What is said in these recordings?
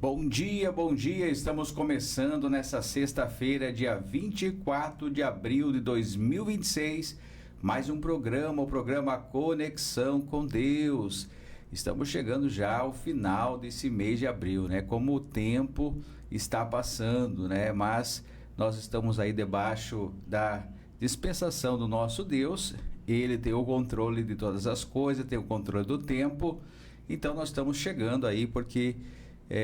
Bom dia, estamos começando nessa sexta-feira, dia 24 de abril de 2026, mais um programa, o programa Conexão com Deus. Estamos chegando já ao final desse mês de abril, né? Como o tempo está passando, né? Mas nós estamos aí debaixo da dispensação do nosso Deus. Ele tem o controle de todas as coisas, tem o controle do tempo. Então nós estamos chegando aí porque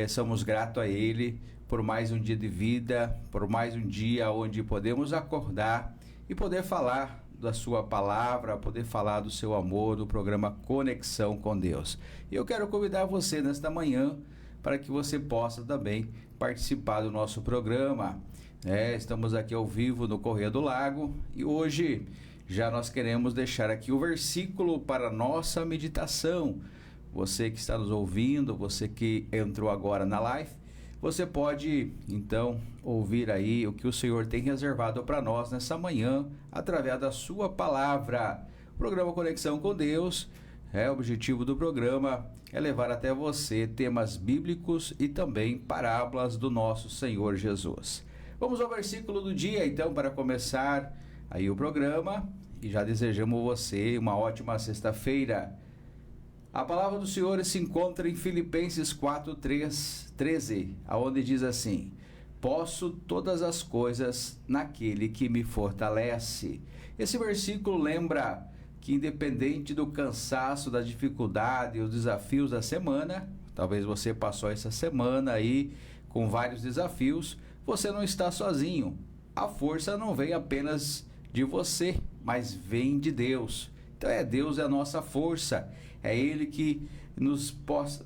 somos gratos a Ele por mais um dia de vida, por mais um dia onde podemos acordar e poder falar da Sua palavra, poder falar do Seu amor, do programa Conexão com Deus. E eu quero convidar você nesta manhã para que você possa também participar do nosso programa. Estamos aqui ao vivo no Correio do Lago e hoje já nós queremos deixar aqui o versículo para a nossa meditação. Você que está nos ouvindo, você que entrou agora na live, você pode então ouvir aí o que o Senhor tem reservado para nós nessa manhã através da sua palavra. O programa Conexão com Deus, o objetivo do programa é levar até você temas bíblicos e também parábolas do nosso Senhor Jesus. Vamos ao versículo do dia então para começar aí o programa e já desejamos você uma ótima sexta-feira. A palavra do Senhor se encontra em Filipenses 4:13, aonde diz assim: posso todas as coisas naquele que me fortalece. Esse versículo lembra que independente do cansaço, da dificuldade e os desafios da semana, talvez você passou essa semana aí com vários desafios, você não está sozinho. A força não vem apenas de você, mas vem de Deus. Então Deus é a nossa força, é Ele que nos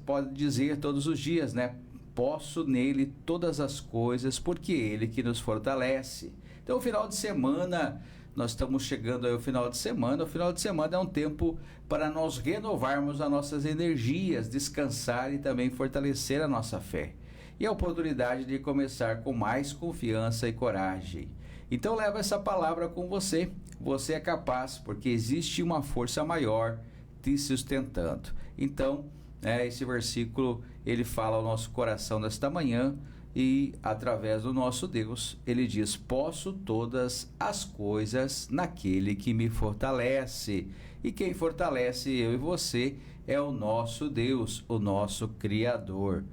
pode dizer todos os dias, né? Posso nele todas as coisas, porque Ele que nos fortalece. Então o final de semana, nós estamos chegando aí ao final de semana. O final de semana é um tempo para nós renovarmos as nossas energias, descansar e também fortalecer a nossa fé. E a oportunidade de começar com mais confiança e coragem. Então leva essa palavra com você. Você é capaz, porque existe uma força maior te sustentando. Então, esse versículo, ele fala ao nosso coração nesta manhã e através do nosso Deus, ele diz: posso todas as coisas naquele que me fortalece. E quem fortalece eu e você é o nosso Deus, o nosso Criador.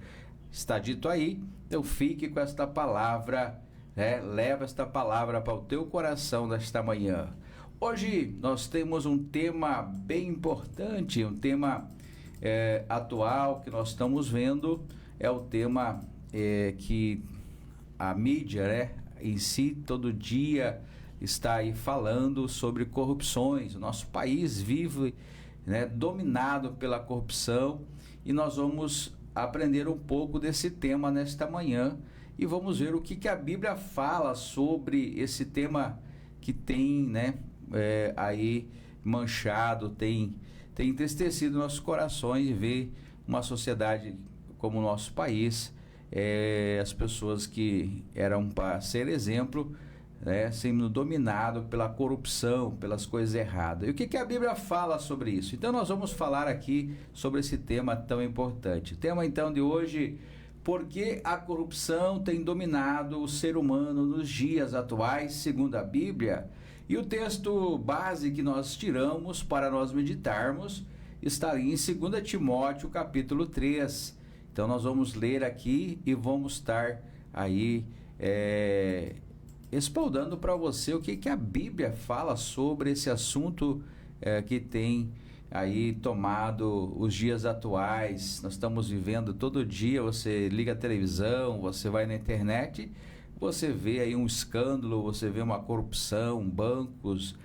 Está dito aí, então fique com esta palavra, leva esta palavra para o teu coração nesta manhã. Hoje nós temos um tema bem importante, um tema atual que nós estamos vendo, é o tema que a mídia, em si, todo dia está aí falando sobre corrupções. O nosso país vive, dominado pela corrupção, e nós vamos aprender um pouco desse tema nesta manhã e vamos ver o que a Bíblia fala sobre esse tema que tem, aí manchado, tem entristecido nossos corações de ver uma sociedade como o nosso país, as pessoas que eram para ser exemplo, sendo dominado pela corrupção, pelas coisas erradas. E o que a Bíblia fala sobre isso? Então nós vamos falar aqui sobre esse tema tão importante. O tema então de hoje: por que a corrupção tem dominado o ser humano nos dias atuais, segundo a Bíblia? E o texto base que nós tiramos para nós meditarmos está ali em 2 Timóteo capítulo 3. Então nós vamos ler aqui e vamos estar aí espaldando para você o que a Bíblia fala sobre esse assunto que tem aí tomado os dias atuais. Nós estamos vivendo todo dia, você liga a televisão, você vai na internet, você vê aí um escândalo, você vê uma corrupção, bancos,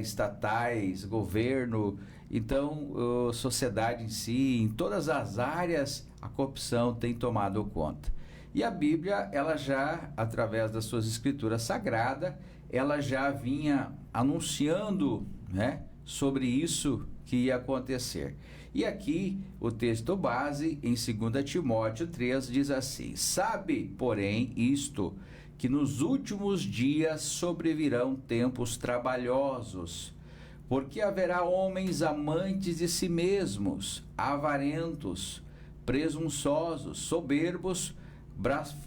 estatais, governo, então sociedade em si, em todas as áreas a corrupção tem tomado conta. E a Bíblia, ela já, através das suas escrituras sagradas, ela já vinha anunciando, sobre isso que ia acontecer. E aqui o texto base em 2 Timóteo 3 diz assim: sabe, porém, isto, que nos últimos dias sobrevirão tempos trabalhosos, porque haverá homens amantes de si mesmos, avarentos, presunçosos, soberbos,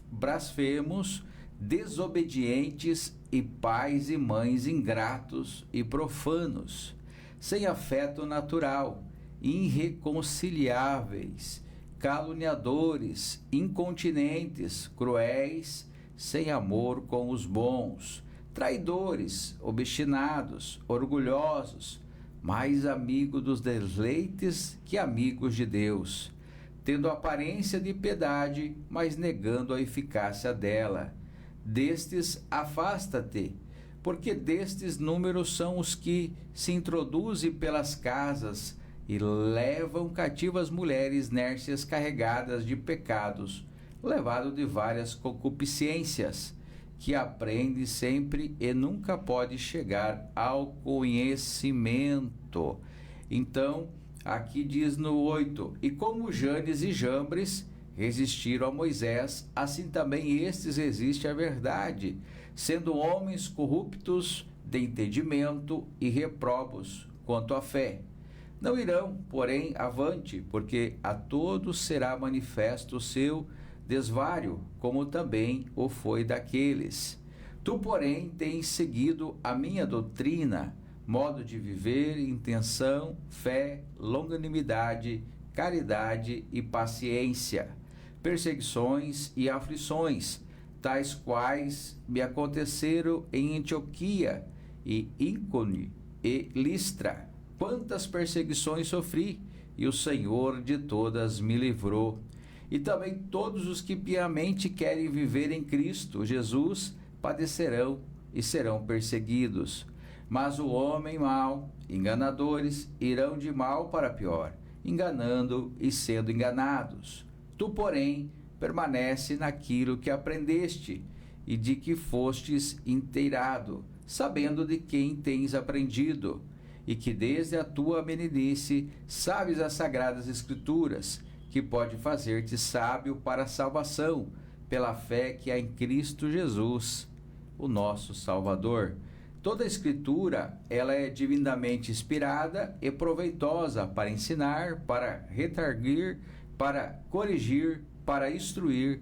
blasfemos, desobedientes e pais e mães ingratos e profanos, sem afeto natural, irreconciliáveis, caluniadores, incontinentes, cruéis, sem amor com os bons, traidores, obstinados, orgulhosos, mais amigos dos deleites que amigos de Deus, tendo aparência de piedade, mas negando a eficácia dela. Destes afasta-te, porque destes números são os que se introduzem pelas casas e levam cativas mulheres nércias carregadas de pecados, levado de várias concupiscências, que aprende sempre e nunca pode chegar ao conhecimento. Então, aqui diz no 8, e como Janes e Jambres resistiram a Moisés, assim também estes resistem à verdade, sendo homens corruptos de entendimento e reprobos quanto à fé. Não irão, porém, avante, porque a todos será manifesto o seu desvário, como também o foi daqueles. Tu, porém, tens seguido a minha doutrina, modo de viver, intenção, fé, longanimidade, caridade e paciência, perseguições e aflições, tais quais me aconteceram em Antioquia e Ícone e Listra. Quantas perseguições sofri, e o Senhor de todas me livrou. E também todos os que piamente querem viver em Cristo Jesus padecerão e serão perseguidos. Mas o homem mau, enganadores, irão de mal para pior, enganando e sendo enganados. Tu, porém, permanece naquilo que aprendeste e de que fostes inteirado, sabendo de quem tens aprendido, e que desde a tua meninice sabes as sagradas Escrituras, que pode fazer-te sábio para a salvação, pela fé que há em Cristo Jesus, o nosso Salvador. Toda a Escritura, ela é divinamente inspirada e proveitosa para ensinar, para redarguir, para corrigir, para instruir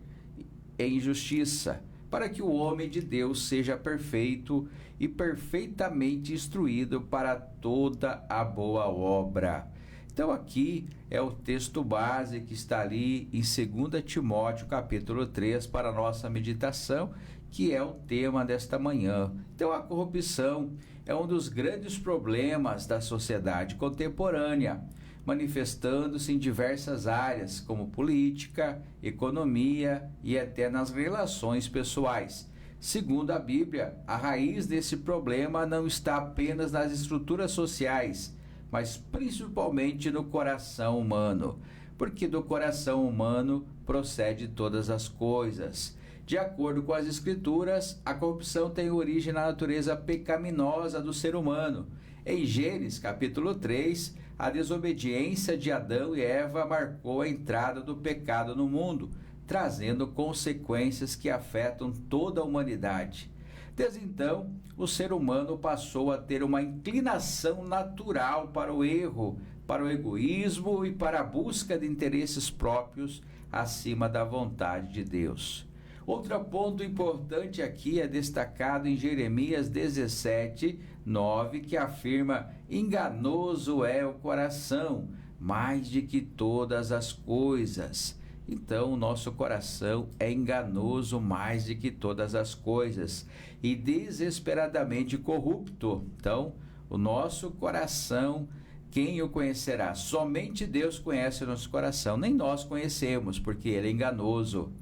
em justiça, para que o homem de Deus seja perfeito e perfeitamente instruído para toda a boa obra. Então aqui é o texto base que está ali em 2 Timóteo capítulo 3 para a nossa meditação, que é o tema desta manhã. Então a corrupção é um dos grandes problemas da sociedade contemporânea, manifestando-se em diversas áreas, como política, economia e até nas relações pessoais. Segundo a Bíblia, a raiz desse problema não está apenas nas estruturas sociais, mas principalmente no coração humano, porque do coração humano procede todas as coisas. De acordo com as Escrituras, a corrupção tem origem na natureza pecaminosa do ser humano. Em Gênesis capítulo 3, a desobediência de Adão e Eva marcou a entrada do pecado no mundo, trazendo consequências que afetam toda a humanidade. Desde então, o ser humano passou a ter uma inclinação natural para o erro, para o egoísmo e para a busca de interesses próprios acima da vontade de Deus. Outro ponto importante aqui é destacado em Jeremias 17, 9, que afirma: enganoso é o coração, mais de que todas as coisas. Então, o nosso coração é enganoso mais de que todas as coisas e desesperadamente corrupto. Então, o nosso coração, quem o conhecerá? Somente Deus conhece o nosso coração, nem nós conhecemos, porque ele é enganoso,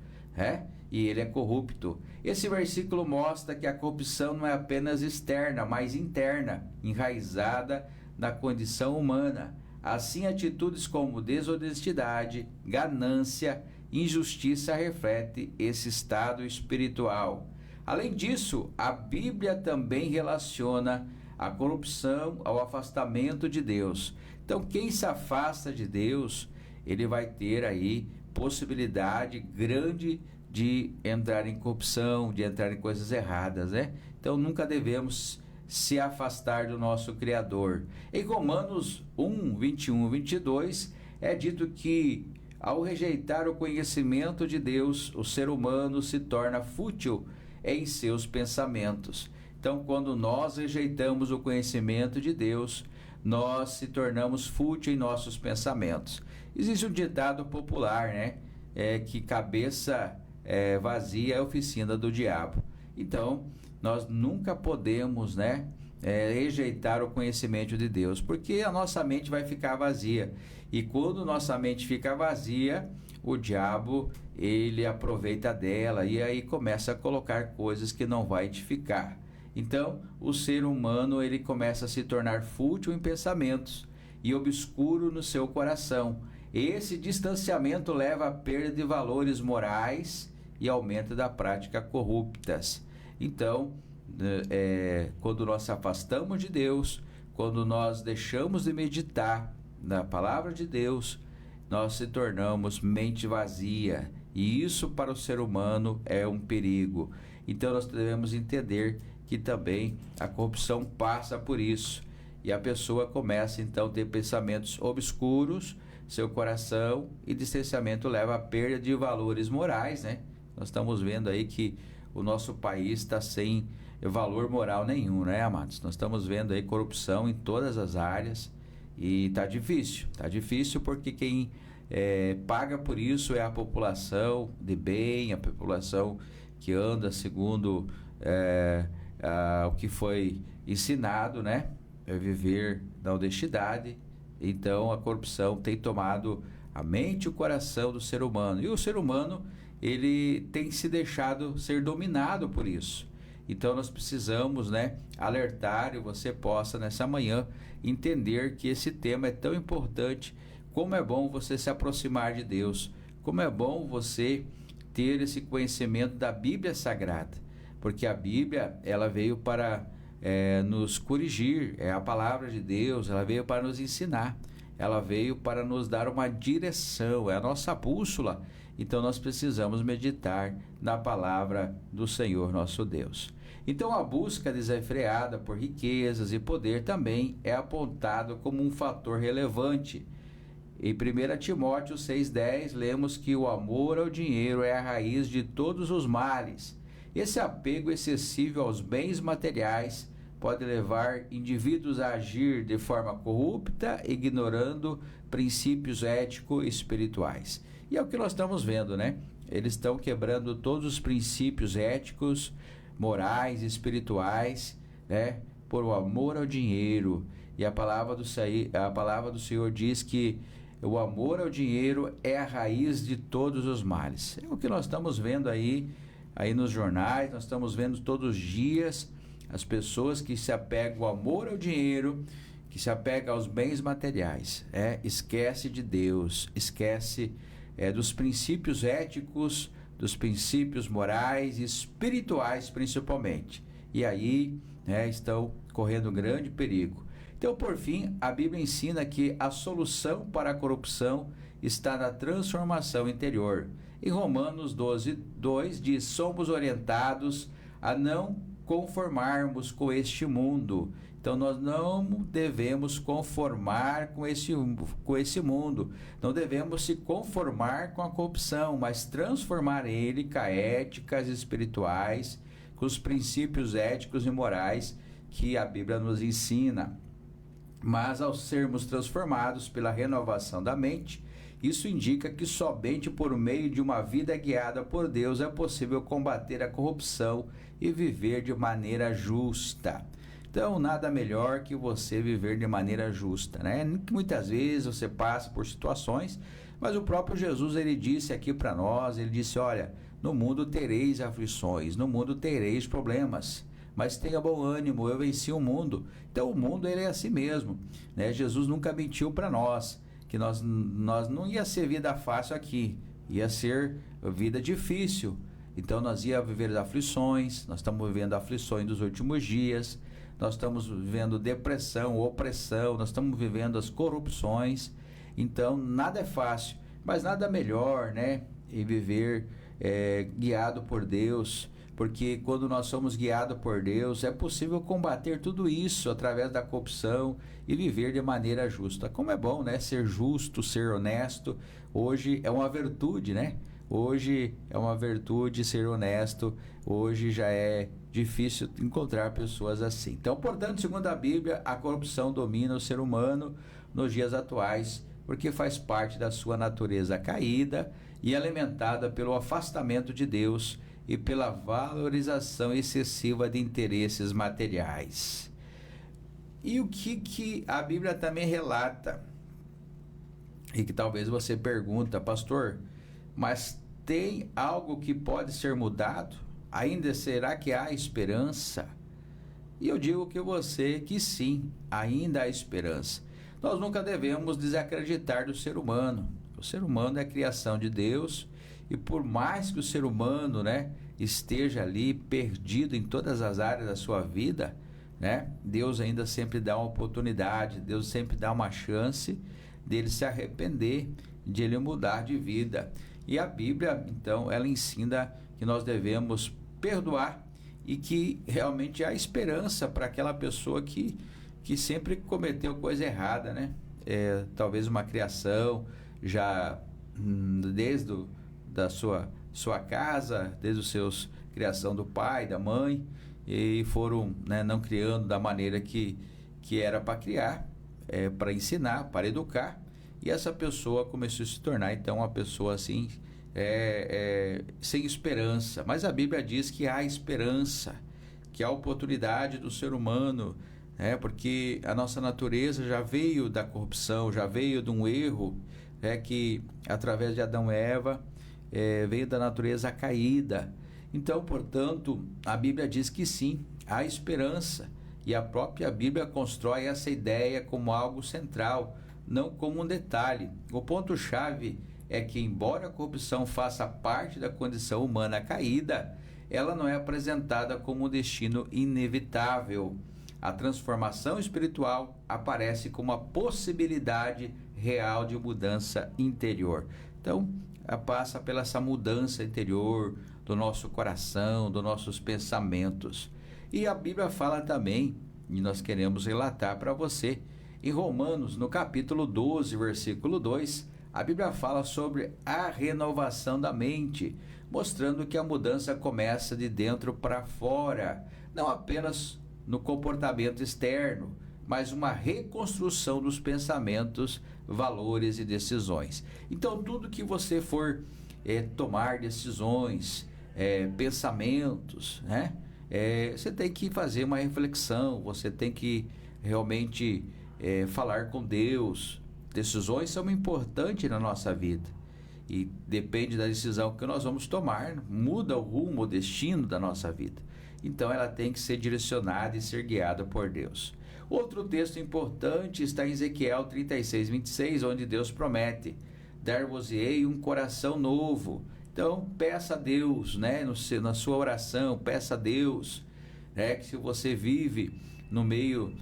e ele é corrupto. Esse versículo mostra que a corrupção não é apenas externa, mas interna, enraizada na condição humana. Assim, atitudes como desonestidade, ganância, injustiça refletem esse estado espiritual. Além disso, a Bíblia também relaciona a corrupção ao afastamento de Deus. Então, quem se afasta de Deus, ele vai ter aí possibilidade grande de entrar em corrupção, de entrar em coisas erradas, Então, nunca devemos se afastar do nosso Criador. Em Romanos 1, 21 e 22, é dito que Ao rejeitar o conhecimento de Deus, o ser humano se torna fútil em seus pensamentos. Então, quando nós rejeitamos o conhecimento de Deus, nós se tornamos fútil em nossos pensamentos. Existe um ditado popular, né? Que cabeça vazia é a oficina do diabo. Então, nós nunca podemos, né, rejeitar o conhecimento de Deus, porque a nossa mente vai ficar vazia. E quando nossa mente fica vazia, o diabo, ele aproveita dela e aí começa a colocar coisas que não vai edificar. Então, o ser humano, ele começa a se tornar fútil em pensamentos e obscuro no seu coração. Esse distanciamento leva à perda de valores morais e aumento da prática corruptas. Então, quando nós se afastamos de Deus, quando nós deixamos de meditar na palavra de Deus, nós se tornamos mente vazia. E isso para o ser humano é um perigo. Então nós devemos entender que também a corrupção passa por isso. E a pessoa começa então a ter pensamentos obscuros, seu coração, e distanciamento leva à perda de valores morais, né? Nós estamos vendo aí que o nosso país está sem valor moral nenhum, né, amados? Nós estamos vendo aí corrupção em todas as áreas e está difícil porque quem paga por isso é a população de bem, a população que anda segundo o que foi ensinado, né? Viver na honestidade. Então a corrupção tem tomado a mente e o coração do ser humano. E o ser humano, ele tem se deixado ser dominado por isso. Então nós precisamos, né, alertar, e você possa nessa manhã entender que esse tema é tão importante. Como é bom você se aproximar de Deus. Como é bom você ter esse conhecimento da Bíblia Sagrada. Porque a Bíblia, ela veio para nos corrigir, é a palavra de Deus, ela veio para nos ensinar, ela veio para nos dar uma direção, é a nossa bússola. Então nós precisamos meditar na palavra do Senhor nosso Deus. Então a busca desenfreada por riquezas e poder também é apontado como um fator relevante. Em 1 Timóteo 6,10 lemos que o amor ao dinheiro é a raiz de todos os males. Esse apego excessivo aos bens materiais pode levar indivíduos a agir de forma corrupta, ignorando princípios éticos e espirituais. E é o que nós estamos vendo, né? Eles estão quebrando todos os princípios éticos, morais e espirituais, né? Por o amor ao dinheiro. E a palavra do Senhor diz que o amor ao dinheiro é a raiz de todos os males. É o que nós estamos vendo aí nos jornais, nós estamos vendo todos os dias as pessoas que se apegam ao amor ao dinheiro, que se apegam aos bens materiais. Esquece de Deus, esquece dos princípios éticos, dos princípios morais e espirituais principalmente. E aí estão correndo grande perigo. Então, por fim, a Bíblia ensina que a solução para a corrupção está na transformação interior. Em Romanos 12:2 diz: somos orientados a não conformarmos com este mundo. Então nós não devemos conformar com esse mundo. Não devemos se conformar com a corrupção, mas transformar ele com éticas espirituais, com os princípios éticos e morais que a Bíblia nos ensina. Mas ao sermos transformados pela renovação da mente, isso indica que somente por meio de uma vida guiada por Deus é possível combater a corrupção e viver de maneira justa. Então, nada melhor que você viver de maneira justa, né? Muitas vezes você passa por situações, mas o próprio Jesus, ele disse aqui para nós, ele disse: olha, no mundo tereis aflições, no mundo tereis problemas, mas tenha bom ânimo, eu venci o mundo. Então, o mundo, ele é assim mesmo, né? Jesus nunca mentiu para nós, que nós não ia ser vida fácil aqui, ia ser vida difícil. Então nós ia viver aflições, nós estamos vivendo aflições dos últimos dias, nós estamos vivendo depressão, opressão, nós estamos vivendo as corrupções. Então nada é fácil, mas nada melhor, né? E viver guiado por Deus, porque quando nós somos guiados por Deus, é possível combater tudo isso através da corrupção e viver de maneira justa. Como é bom, né? Ser justo, ser honesto. Hoje é uma virtude, né? Hoje é uma virtude ser honesto. Hoje já é difícil encontrar pessoas assim. Então, portanto, segundo a Bíblia, a corrupção domina o ser humano nos dias atuais, porque faz parte da sua natureza caída e alimentada pelo afastamento de Deus e pela valorização excessiva de interesses materiais. E o que a Bíblia também relata, e que talvez você pergunta, pastor, mas tem algo que pode ser mudado? Ainda será que há esperança? E eu digo que sim, ainda há esperança. Nós nunca devemos desacreditar do ser humano. O ser humano é a criação de Deus, e por mais que o ser humano, né, esteja ali perdido em todas as áreas da sua vida, né, Deus ainda sempre dá uma oportunidade, Deus sempre dá uma chance dele se arrepender, de ele mudar de vida. E a Bíblia, então, ela ensina que nós devemos perdoar e que realmente há esperança para aquela pessoa que sempre cometeu coisa errada, né? Talvez uma criação já desde da sua casa, desde os seus criação do pai, da mãe, e foram, né, não criando da maneira que era para criar, para ensinar, para educar, e essa pessoa começou a se tornar então uma pessoa assim, sem esperança. Mas a Bíblia diz que há esperança, que há oportunidade do ser humano, porque a nossa natureza já veio da corrupção, já veio de um erro, que através de Adão e Eva veio da natureza caída. Então, portanto, a Bíblia diz que sim, há esperança, e a própria Bíblia constrói essa ideia como algo central, não como um detalhe. O ponto-chave é que, embora a corrupção faça parte da condição humana caída, ela não é apresentada como um destino inevitável. A transformação espiritual aparece como uma possibilidade real de mudança interior. Então, passa pela essa mudança interior do nosso coração, dos nossos pensamentos. E a Bíblia fala também, e nós queremos relatar para você, em Romanos, no capítulo 12, versículo 2, a Bíblia fala sobre a renovação da mente, mostrando que a mudança começa de dentro para fora, não apenas no comportamento externo, mas uma reconstrução dos pensamentos, valores e decisões. Então, tudo que você for tomar decisões, pensamentos, né? Você tem que fazer uma reflexão, você tem que realmente falar com Deus. Decisões são importantes na nossa vida e depende da decisão que nós vamos tomar, muda o rumo, o destino da nossa vida. Então ela tem que ser direcionada e ser guiada por Deus. Outro texto importante está em Ezequiel 36, 26, onde Deus promete: dar-vos-ei um coração novo. Então peça a Deus, né, na sua oração, peça a Deus, que se você vive no meio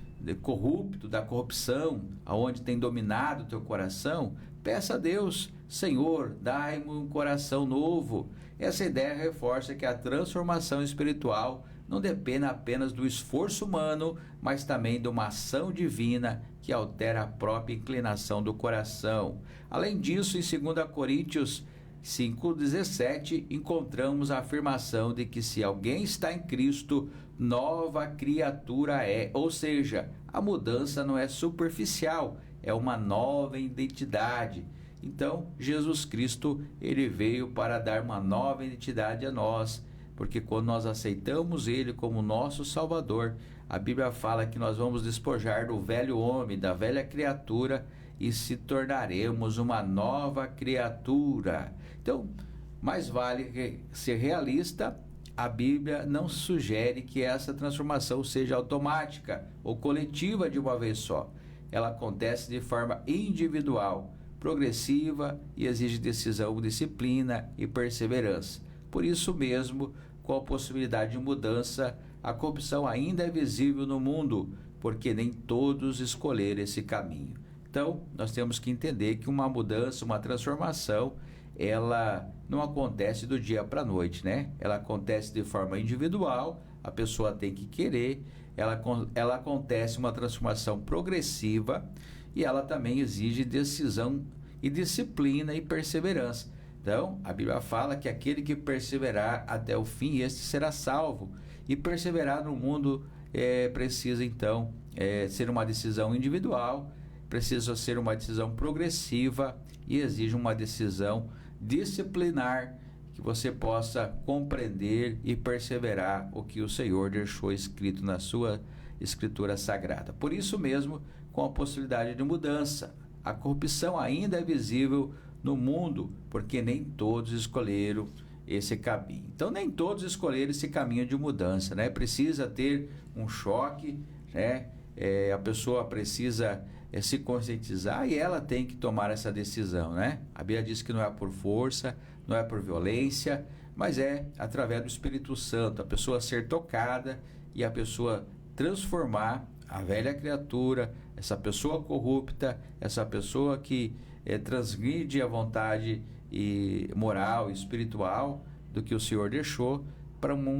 corrupto, da corrupção, aonde tem dominado o teu coração, peça a Deus: Senhor, dai-me um coração novo. Essa ideia reforça que a transformação espiritual não depende apenas do esforço humano, mas também de uma ação divina que altera a própria inclinação do coração. Além disso, em 2 Coríntios 5,17, encontramos a afirmação de que se alguém está em Cristo, nova criatura é. Ou seja, a mudança não é superficial, é uma nova identidade. Então, Jesus Cristo, ele veio para dar uma nova identidade a nós, porque quando nós aceitamos ele como nosso Salvador, a Bíblia fala que nós vamos despojar do velho homem, da velha criatura, e se tornaremos uma nova criatura. Então, mais vale ser realista. A Bíblia não sugere que essa transformação seja automática ou coletiva de uma vez só. Ela acontece de forma individual, progressiva e exige decisão, disciplina e perseverança. Por isso mesmo, com a possibilidade de mudança, a corrupção ainda é visível no mundo, porque nem todos escolheram esse caminho. Então, nós temos que entender que uma mudança, uma transformação, ela não acontece do dia para a noite, né? Ela acontece de forma individual, a pessoa tem que querer, ela acontece uma transformação progressiva e ela também exige decisão e disciplina e perseverança. Então, a Bíblia fala que aquele que perseverar até o fim, este será salvo. E perseverar no mundo precisa, então, ser uma decisão individual, precisa ser uma decisão progressiva e exige uma decisão disciplinar, que você possa compreender e perseverar o que o Senhor deixou escrito na sua Escritura Sagrada. Por isso mesmo, com a possibilidade de mudança, a corrupção ainda é visível no mundo, porque nem todos escolheram esse caminho. Então, nem todos escolheram esse caminho de mudança, né? Precisa ter um choque, né? A pessoa precisa se conscientizar e ela tem que tomar essa decisão, né? A Bíblia diz que não é por força, não é por violência, mas é através do Espírito Santo, a pessoa ser tocada e a pessoa transformar a velha criatura, essa pessoa corrupta, essa pessoa que transgride a vontade moral e espiritual do que o Senhor deixou para uma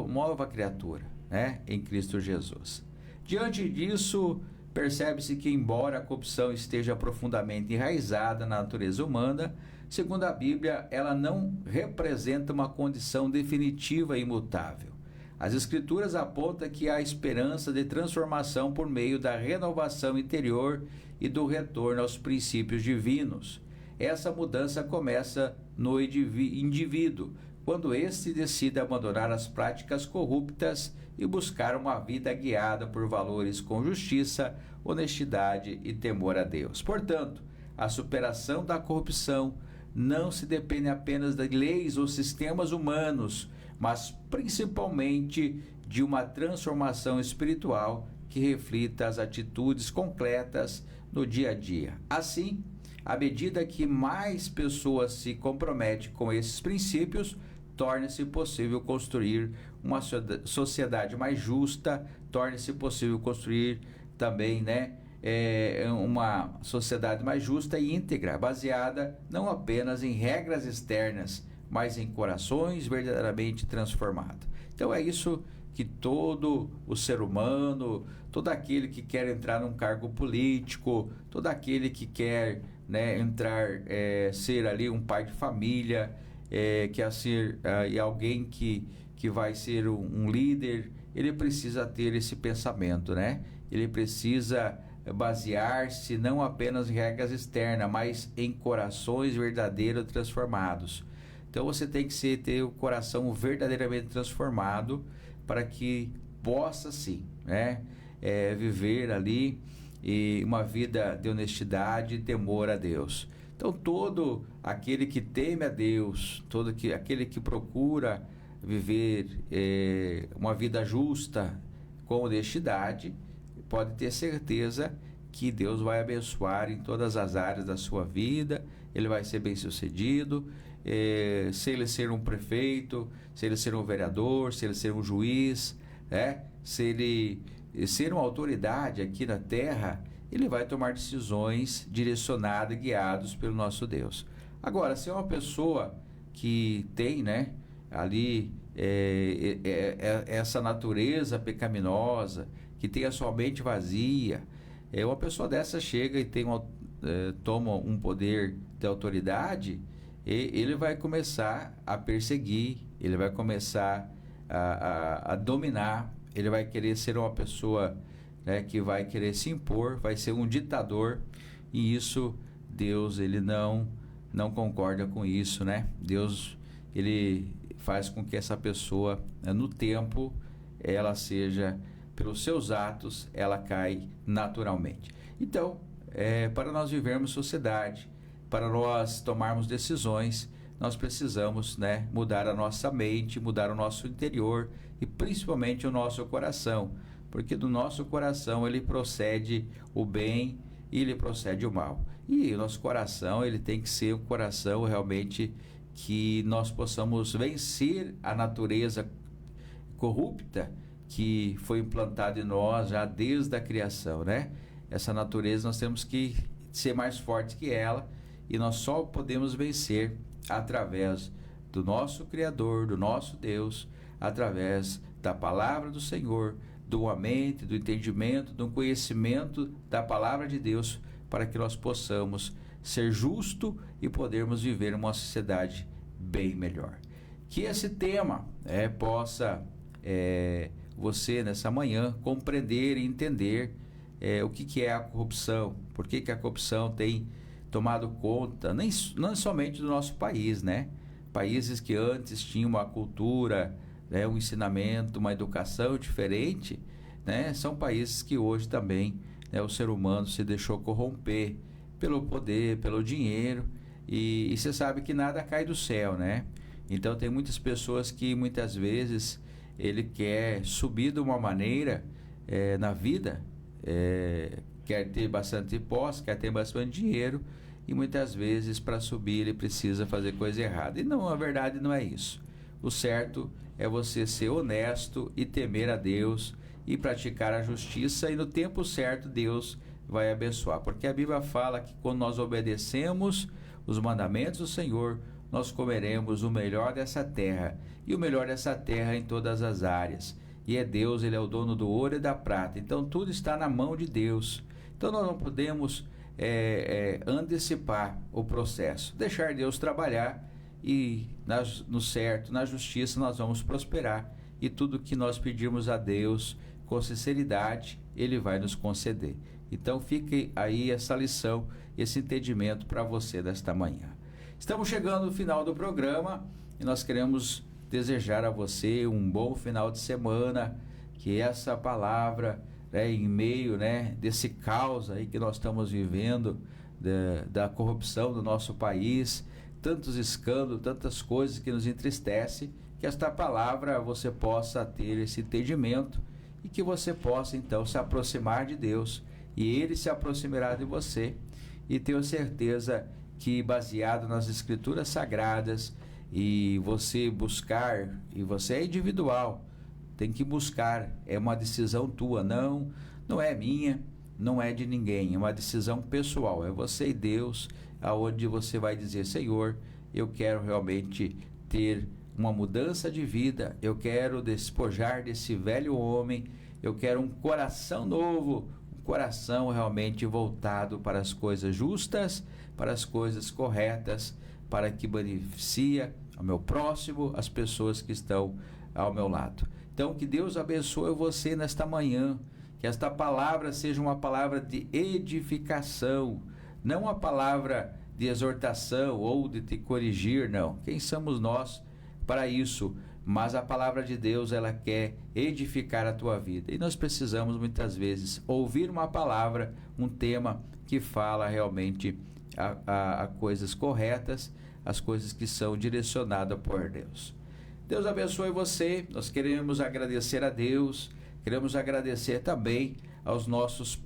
nova criatura, né? Em Cristo Jesus. Diante disso, percebe-se que, embora a corrupção esteja profundamente enraizada na natureza humana, segundo a Bíblia, ela não representa uma condição definitiva e imutável. As Escrituras apontam que há esperança de transformação por meio da renovação interior e do retorno aos princípios divinos. Essa mudança começa no indivíduo, quando este decide abandonar as práticas corruptas e buscar uma vida guiada por valores com justiça, honestidade e temor a Deus. Portanto, a superação da corrupção não se depende apenas de leis ou sistemas humanos, mas principalmente de uma transformação espiritual que reflita as atitudes concretas no dia a dia. Assim, à medida que mais pessoas se comprometem com esses princípios, torna-se possível construir uma sociedade mais justa, torna-se possível construir também, uma sociedade mais justa e íntegra, baseada não apenas em regras externas, mas em corações verdadeiramente transformados. Então é isso que todo o ser humano, todo aquele que quer entrar num cargo político, todo aquele que quer ser ali um pai de família, quer ser alguém que vai ser um líder, ele precisa ter esse pensamento, né? Ele precisa basear-se não apenas em regras externas, mas em corações verdadeiros transformados. Então você tem que ter o coração verdadeiramente transformado para que possa sim, viver ali uma vida de honestidade e temor a Deus. Então todo aquele que teme a Deus, aquele que procura viver uma vida justa com honestidade, pode ter certeza que Deus vai abençoar em todas as áreas da sua vida, ele vai ser bem sucedido, se ele ser um prefeito, se ele ser um vereador, se ele ser um juiz, se ele ser uma autoridade aqui na terra, ele vai tomar decisões direcionadas e guiadas pelo nosso Deus. Agora, se é uma pessoa que tem, ali essa natureza pecaminosa, que tem a sua mente vazia, uma pessoa dessa chega e toma um poder de autoridade, ele vai começar a perseguir, ele vai começar a dominar, ele vai querer ser uma pessoa que vai querer se impor, vai ser um ditador, e isso Deus ele não concorda com isso, Deus ele faz com que essa pessoa no tempo ela seja, pelos seus atos, ela cai naturalmente. Então, para nós vivermos sociedade, para nós tomarmos decisões, nós precisamos mudar a nossa mente, mudar o nosso interior e principalmente o nosso coração, porque do nosso coração ele procede o bem e ele procede o mal. E o nosso coração ele tem que ser um coração realmente que nós possamos vencer a natureza corrupta que foi implantada em nós já desde a criação, Essa natureza nós temos que ser mais fortes que ela, e nós só podemos vencer através do nosso Criador, do nosso Deus, através da palavra do Senhor, de uma mente, do entendimento, do conhecimento da palavra de Deus, para que nós possamos ser justos e podermos viver uma sociedade bem melhor. Que esse tema possa você nessa manhã compreender e entender o que é a corrupção, por que a corrupção tem tomado conta, não somente do nosso país, né? Países que antes tinham uma cultura, um ensinamento, uma educação diferente, né? São países que hoje também o ser humano se deixou corromper pelo poder, pelo dinheiro, e você sabe que nada cai do céu, né? Então tem muitas pessoas que muitas vezes ele quer subir de uma maneira na vida, quer ter bastante posse, quer ter bastante dinheiro, e muitas vezes para subir ele precisa fazer coisa errada. E não, a verdade não é isso. O certo é você ser honesto e temer a Deus e praticar a justiça, e no tempo certo Deus vai abençoar, porque a Bíblia fala que quando nós obedecemos os mandamentos do Senhor, nós comeremos o melhor dessa terra, e o melhor dessa terra em todas as áreas. E é Deus, Ele é o dono do ouro e da prata, então tudo está na mão de Deus. Então nós não podemos antecipar o processo, deixar Deus trabalhar, e no certo, na justiça, nós vamos prosperar, e tudo que nós pedirmos a Deus com sinceridade, Ele vai nos conceder. Então fique aí essa lição, esse entendimento para você desta manhã. Estamos chegando no final do programa e nós queremos desejar a você um bom final de semana, que essa palavra, em meio desse caos aí que nós estamos vivendo, da corrupção do nosso país, tantos escândalos, tantas coisas que nos entristecem, que esta palavra você possa ter esse entendimento e que você possa então se aproximar de Deus, e Ele se aproximará de você, e tenho certeza que baseado nas Escrituras Sagradas, e você buscar, e você é individual, tem que buscar, é uma decisão tua, não é minha, não é de ninguém, é uma decisão pessoal, é você e Deus, aonde você vai dizer: Senhor, eu quero realmente ter uma mudança de vida, eu quero despojar desse velho homem, eu quero um coração novo, um coração realmente voltado para as coisas justas, para as coisas corretas, para que beneficia ao meu próximo, as pessoas que estão ao meu lado. Então que Deus abençoe você nesta manhã, que esta palavra seja uma palavra de edificação, não uma palavra de exortação ou de te corrigir, não. Quem somos nós para isso? Mas a palavra de Deus, ela quer edificar a tua vida. E nós precisamos muitas vezes ouvir uma palavra, um tema que fala realmente a coisas corretas, as coisas que são direcionadas por Deus. Deus abençoe você. Nós queremos agradecer a Deus, queremos agradecer também aos nossos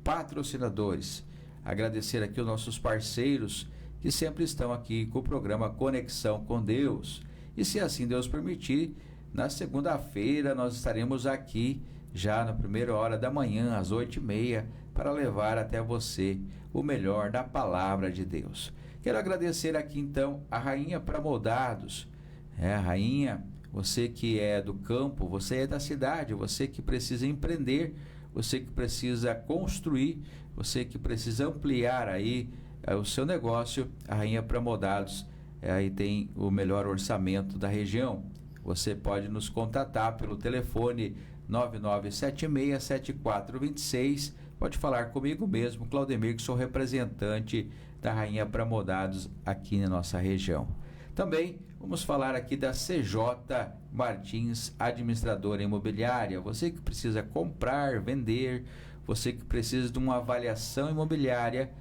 patrocinadores, agradecer aqui os nossos parceiros que sempre estão aqui com o programa Conexão com Deus. E se assim Deus permitir, na segunda-feira nós estaremos aqui já na primeira hora da manhã, às 8h30, para levar até você o melhor da palavra de Deus. Quero agradecer aqui então a Rainha para Moldados. Rainha, você que é do campo, você é da cidade, você que precisa empreender, você que precisa construir, você que precisa ampliar aí o seu negócio, a Rainha para Moldados aí tem o melhor orçamento da região. Você pode nos contatar pelo telefone 99767426. Pode falar comigo mesmo, Claudemir, que sou representante da Rainha para Moldados aqui na nossa região. Também vamos falar aqui da CJ Martins, administradora imobiliária. Você que precisa comprar, vender, você que precisa de uma avaliação imobiliária,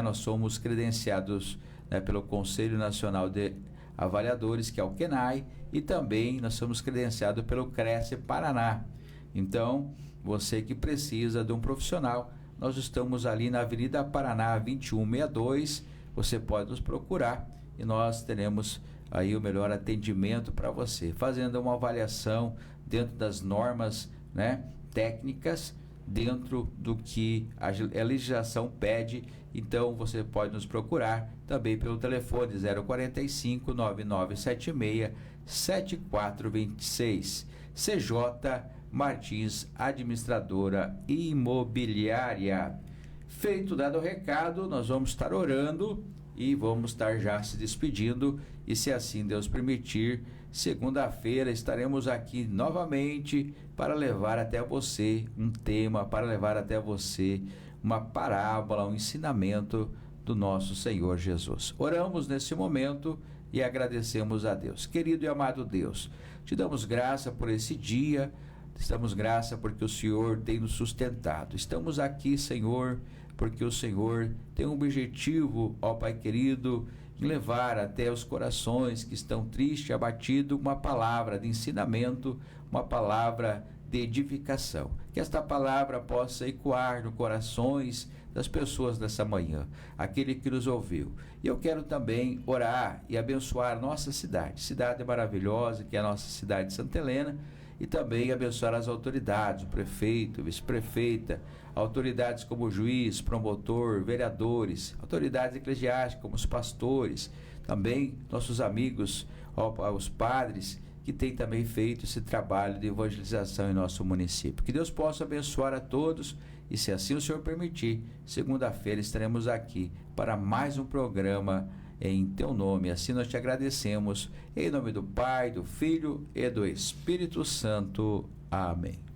nós somos credenciados pelo Conselho Nacional de Avaliadores, que é o CNAE, e também nós somos credenciados pelo Cresce Paraná. Então, você que precisa de um profissional, nós estamos ali na Avenida Paraná 2162, você pode nos procurar e nós teremos aí o melhor atendimento para você, fazendo uma avaliação dentro das normas técnicas, dentro do que a legislação pede. Então você pode nos procurar também pelo telefone 045 9976 7426. CJ Martins, administradora imobiliária. Feito dado o recado, nós vamos estar orando e vamos estar já se despedindo, e se assim Deus permitir, segunda-feira estaremos aqui novamente para levar até você um tema, para levar até você uma parábola, um ensinamento do nosso Senhor Jesus. Oramos nesse momento e agradecemos a Deus. Querido e amado Deus, te damos graça por esse dia, te damos graça porque o Senhor tem nos sustentado. Estamos aqui, Senhor, porque o Senhor tem um objetivo, ó Pai querido, em levar até os corações que estão tristes e abatidos uma palavra de ensinamento, uma palavra de edificação. Que esta palavra possa ecoar nos corações das pessoas dessa manhã, aquele que nos ouviu. E eu quero também orar e abençoar nossa cidade maravilhosa, que é a nossa cidade de Santa Helena, e também abençoar as autoridades, o prefeito, vice-prefeita, autoridades como o juiz, promotor, vereadores, autoridades eclesiásticas como os pastores, também nossos amigos, os padres, que têm também feito esse trabalho de evangelização em nosso município. Que Deus possa abençoar a todos, e se assim o Senhor permitir, segunda-feira estaremos aqui para mais um programa em Teu nome. Assim nós te agradecemos, em nome do Pai, do Filho e do Espírito Santo. Amém.